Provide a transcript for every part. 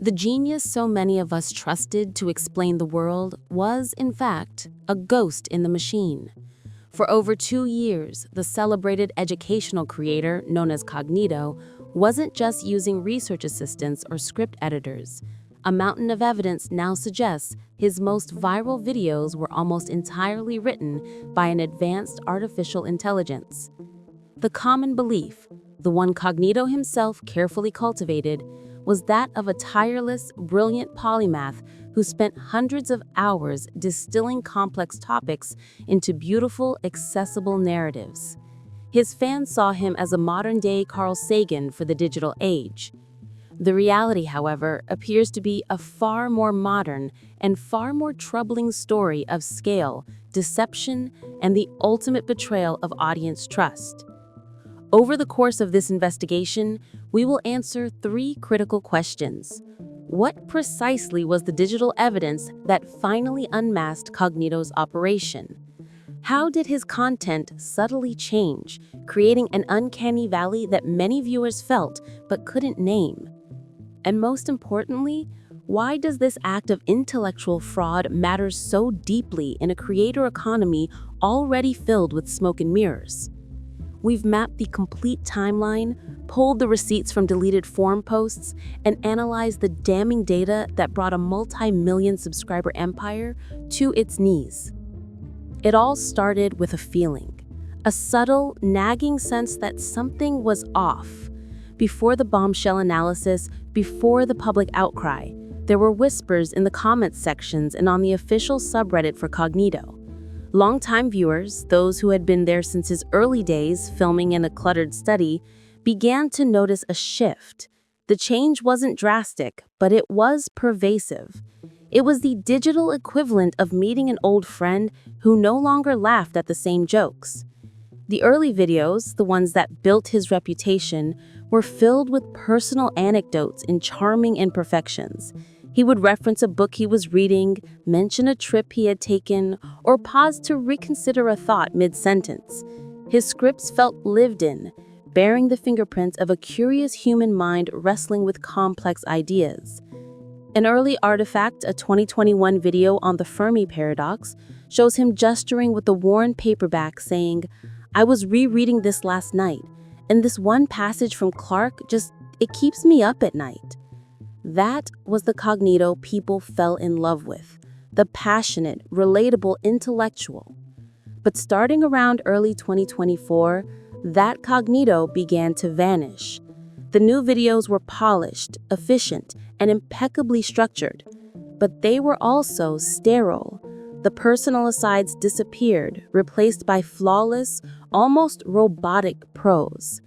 The genius so many of us trusted to explain the world was, in fact, a ghost in the machine. For over 2 years, the celebrated educational creator known as Cognito wasn't just using research assistants or script editors. A mountain of evidence now suggests his most viral videos were almost entirely written by an advanced artificial intelligence. The common belief, the one Cognito himself carefully cultivated, was that of a tireless, brilliant polymath who spent hundreds of hours distilling complex topics into beautiful, accessible narratives. His fans saw him as a modern-day Carl Sagan for the digital age. The reality, however, appears to be a far more modern and far more troubling story of scale, deception, and the ultimate betrayal of audience trust. Over the course of this investigation, we will answer 3 critical questions. What precisely was the digital evidence that finally unmasked Cognito's operation? How did his content subtly change, creating an uncanny valley that many viewers felt but couldn't name? And most importantly, why does this act of intellectual fraud matter so deeply in a creator economy already filled with smoke and mirrors? We've mapped the complete timeline, pulled the receipts from deleted forum posts, and analyzed the damning data that brought a multi-million subscriber empire to its knees. It all started with a feeling, a subtle, nagging sense that something was off. Before the bombshell analysis, before the public outcry, there were whispers in the comments sections and on the official subreddit for Cognito. Longtime viewers, those who had been there since his early days filming in a cluttered study, began to notice a shift. The change wasn't drastic, but it was pervasive. It was the digital equivalent of meeting an old friend who no longer laughed at the same jokes. The early videos, the ones that built his reputation, were filled with personal anecdotes and charming imperfections. He would reference a book he was reading, mention a trip he had taken, or pause to reconsider a thought mid-sentence. His scripts felt lived in, bearing the fingerprints of a curious human mind wrestling with complex ideas. An early artifact, a 2021 video on the Fermi paradox, shows him gesturing with a worn paperback saying, "I was rereading this last night, and this one passage from Clark it keeps me up at night." That was the Cognito people fell in love with, the passionate, relatable intellectual. But starting around early 2024, that Cognito began to vanish. The new videos were polished, efficient, and impeccably structured, but they were also sterile. The personal asides disappeared, replaced by flawless, almost robotic prose.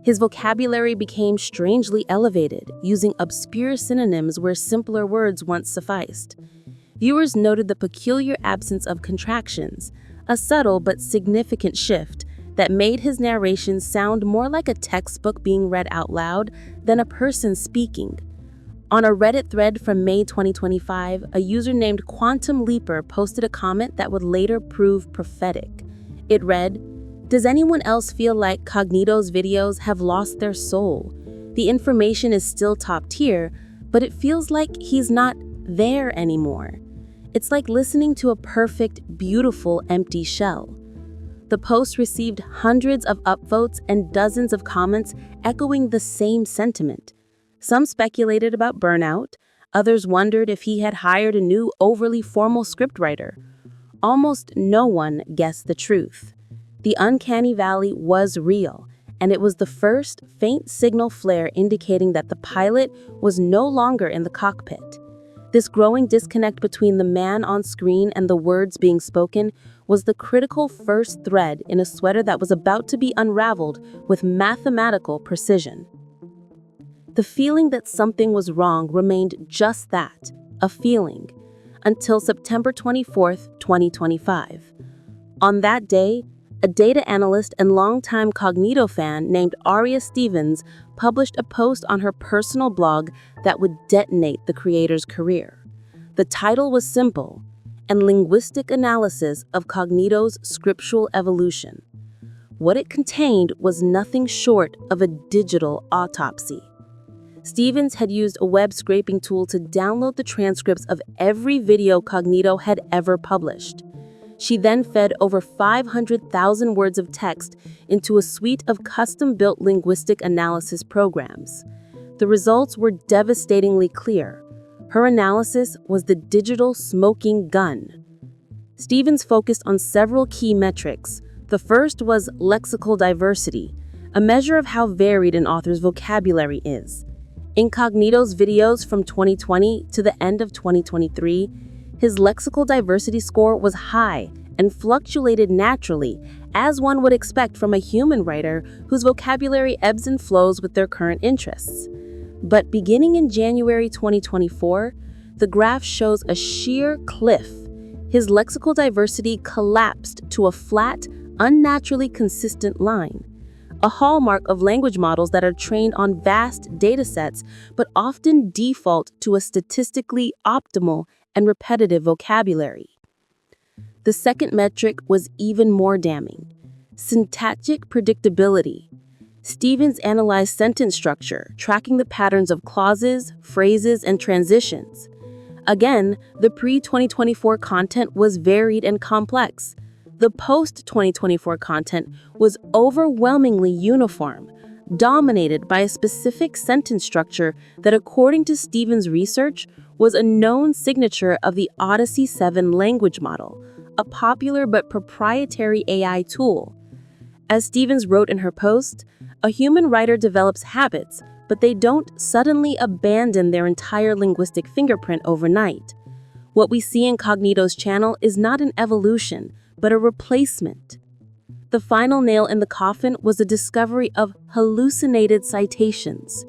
His vocabulary became strangely elevated, using obscure synonyms where simpler words once sufficed. Viewers noted the peculiar absence of contractions, a subtle but significant shift that made his narration sound more like a textbook being read out loud than a person speaking. On a Reddit thread from May 2025, a user named Quantum Leaper posted a comment that would later prove prophetic. It read, "Does anyone else feel like Cognito's videos have lost their soul? The information is still top tier, but it feels like he's not there anymore. It's like listening to a perfect, beautiful, empty shell." The post received hundreds of upvotes and dozens of comments echoing the same sentiment. Some speculated about burnout, others wondered if he had hired a new, overly formal scriptwriter. Almost no one guessed the truth. The uncanny valley was real, and it was the first faint signal flare indicating that the pilot was no longer in the cockpit. This growing disconnect between the man on screen and the words being spoken was the critical first thread in a sweater that was about to be unraveled with mathematical precision. The feeling that something was wrong remained just that, a feeling, until September 24th, 2025. On that day, a data analyst and longtime Cognito fan named Aria Stevens published a post on her personal blog that would detonate the creator's career. The title was simple, "An Linguistic Analysis of Cognito's Scriptural Evolution." What it contained was nothing short of a digital autopsy. Stevens had used a web scraping tool to download the transcripts of every video Cognito had ever published. She then fed over 500,000 words of text into a suite of custom-built linguistic analysis programs. The results were devastatingly clear. Her analysis was the digital smoking gun. Stevens focused on several key metrics. The first was lexical diversity, a measure of how varied an author's vocabulary is. In Cognito's videos from 2020 to the end of 2023, his lexical diversity score was high and fluctuated naturally, as one would expect from a human writer whose vocabulary ebbs and flows with their current interests. But beginning in January 2024, the graph shows a sheer cliff. His lexical diversity collapsed to a flat, unnaturally consistent line, a hallmark of language models that are trained on vast datasets but often default to a statistically optimal and repetitive vocabulary. The second metric was even more damning: syntactic predictability. Stevens analyzed sentence structure, tracking the patterns of clauses, phrases, and transitions. Again, the pre-2024 content was varied and complex. The post-2024 content was overwhelmingly uniform, dominated by a specific sentence structure that, according to Stevens' research, was a known signature of the Odyssey 7 language model, a popular but proprietary AI tool. As Stevens wrote in her post, a human writer develops habits, but they don't suddenly abandon their entire linguistic fingerprint overnight. What we see in Cognito's channel is not an evolution, but a replacement. The final nail in the coffin was the discovery of hallucinated citations.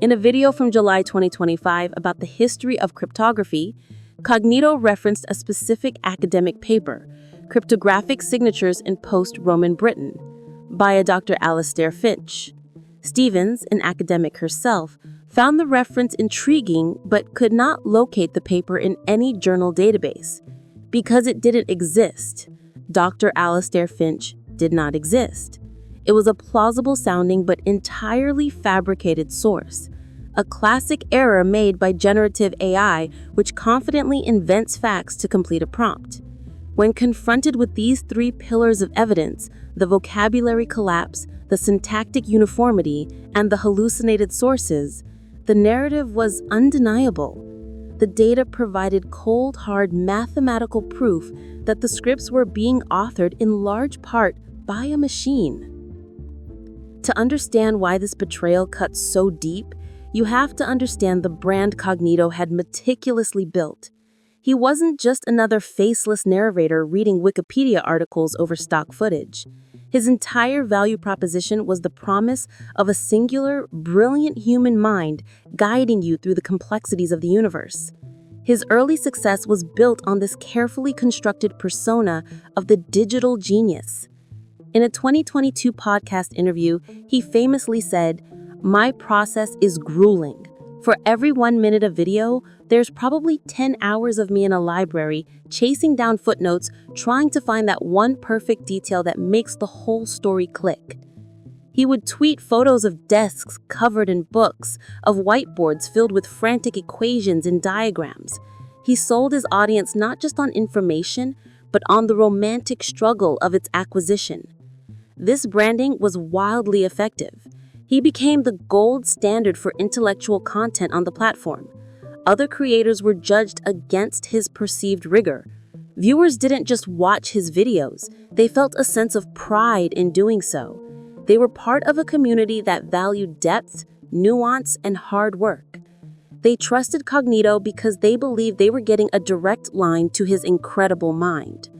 In a video from July 2025 about the history of cryptography, Cognito referenced a specific academic paper, Cryptographic Signatures in Post-Roman Britain, by a Dr. Alastair Finch. Stevens, an academic herself, found the reference intriguing but could not locate the paper in any journal database. Because it didn't exist, Dr. Alastair Finch did not exist. It was a plausible-sounding but entirely fabricated source, a classic error made by generative AI which confidently invents facts to complete a prompt. When confronted with these three pillars of evidence, the vocabulary collapse, the syntactic uniformity, and the hallucinated sources, the narrative was undeniable. The data provided cold, hard mathematical proof that the scripts were being authored in large part by a machine. To understand why this betrayal cuts so deep, you have to understand the brand Cognito had meticulously built. He wasn't just another faceless narrator reading Wikipedia articles over stock footage. His entire value proposition was the promise of a singular, brilliant human mind guiding you through the complexities of the universe. His early success was built on this carefully constructed persona of the digital genius. In a 2022 podcast interview, he famously said, "My process is grueling. For every 1 minute of video, there's probably 10 hours of me in a library chasing down footnotes, trying to find that one perfect detail that makes the whole story click." He would tweet photos of desks covered in books, of whiteboards filled with frantic equations and diagrams. He sold his audience not just on information, but on the romantic struggle of its acquisition. This branding was wildly effective. He became the gold standard for intellectual content on the platform. Other creators were judged against his perceived rigor. Viewers didn't just watch his videos, they felt a sense of pride in doing so. They were part of a community that valued depth, nuance, and hard work. They trusted Cognito because they believed they were getting a direct line to his incredible mind.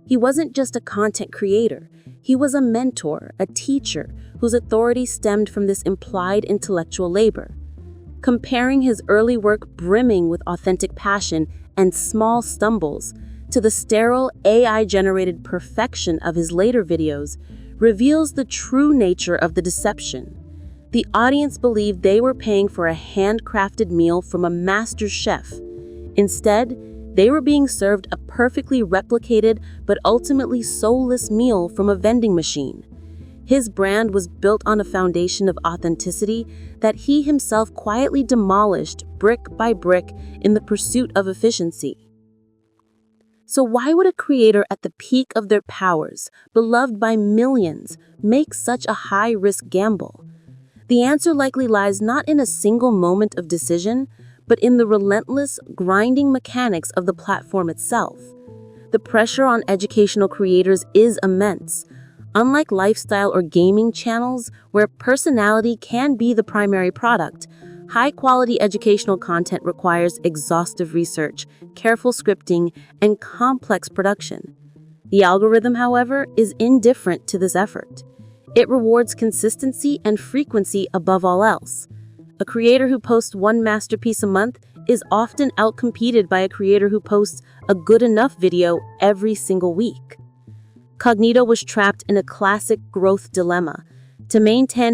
He wasn't just a content creator, he was a mentor, a teacher, whose authority stemmed from this implied intellectual labor. Comparing his early work brimming with authentic passion and small stumbles to the sterile AI-generated perfection of his later videos reveals the true nature of the deception. The audience believed they were paying for a handcrafted meal from a master chef. Instead, they were being served a perfectly replicated but ultimately soulless meal from a vending machine. His brand was built on a foundation of authenticity that he himself quietly demolished brick by brick in the pursuit of efficiency. So why would a creator at the peak of their powers, beloved by millions, make such a high-risk gamble? The answer likely lies not in a single moment of decision, but in the relentless, grinding mechanics of the platform itself. The pressure on educational creators is immense. Unlike lifestyle or gaming channels, where personality can be the primary product, high-quality educational content requires exhaustive research, careful scripting, and complex production. The algorithm, however, is indifferent to this effort. It rewards consistency and frequency above all else. A creator who posts one masterpiece a month is often outcompeted by a creator who posts a good enough video every single week. Cognito was trapped in a classic growth dilemma. To maintain